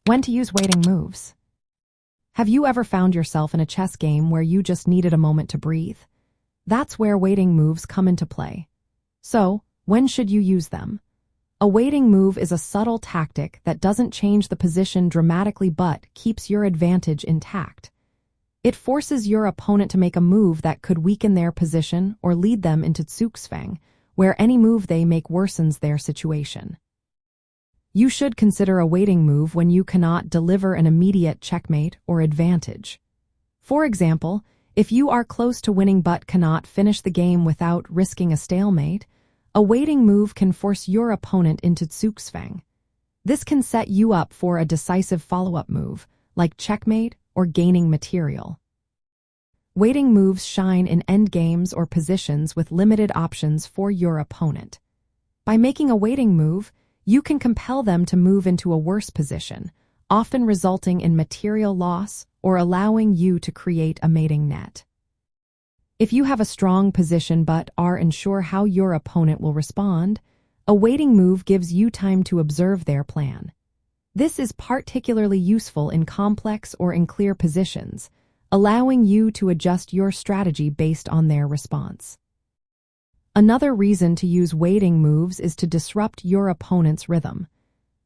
When to use waiting moves. Have you ever found yourself in a chess game where you just needed a moment to breathe? That's where waiting moves come into play. So, when should you use them? A waiting move is a subtle tactic that doesn't change the position dramatically but keeps your advantage intact. It forces your opponent to make a move that could weaken their position or lead them into Zugzwang, where any move they make worsens their situation. You should consider a waiting move when you cannot deliver an immediate checkmate or advantage. For example, if you are close to winning but cannot finish the game without risking a stalemate, a waiting move can force your opponent into Zugzwang. This can set you up for a decisive follow-up move, like checkmate or gaining material. Waiting moves shine in endgames or positions with limited options for your opponent. By making a waiting move, you can compel them to move into a worse position, often resulting in material loss or allowing you to create a mating net. If you have a strong position but are unsure how your opponent will respond, a waiting move gives you time to observe their plan. This is particularly useful in complex or unclear positions, allowing you to adjust your strategy based on their response. Another reason to use waiting moves is to disrupt your opponent's rhythm.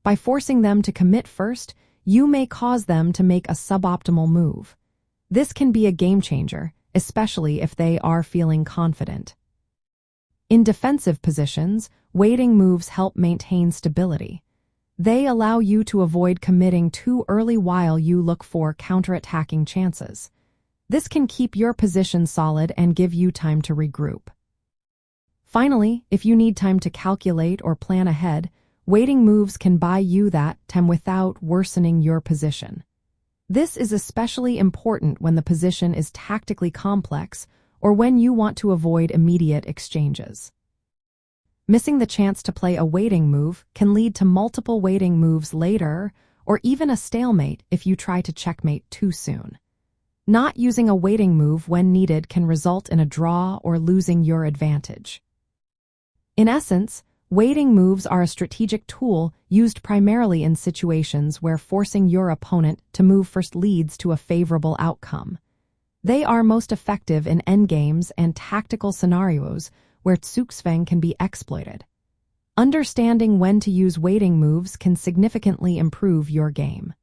By forcing them to commit first, you may cause them to make a suboptimal move. This can be a game changer, especially if they are feeling confident. In defensive positions, waiting moves help maintain stability. They allow you to avoid committing too early while you look for counterattacking chances. This can keep your position solid and give you time to regroup. Finally, if you need time to calculate or plan ahead, waiting moves can buy you that time without worsening your position. This is especially important when the position is tactically complex or when you want to avoid immediate exchanges. Missing the chance to play a waiting move can lead to multiple waiting moves later or even a stalemate if you try to checkmate too soon. Not using a waiting move when needed can result in a draw or losing your advantage. In essence, waiting moves are a strategic tool used primarily in situations where forcing your opponent to move first leads to a favorable outcome. They are most effective in endgames and tactical scenarios where Zugzwang can be exploited. Understanding when to use waiting moves can significantly improve your game.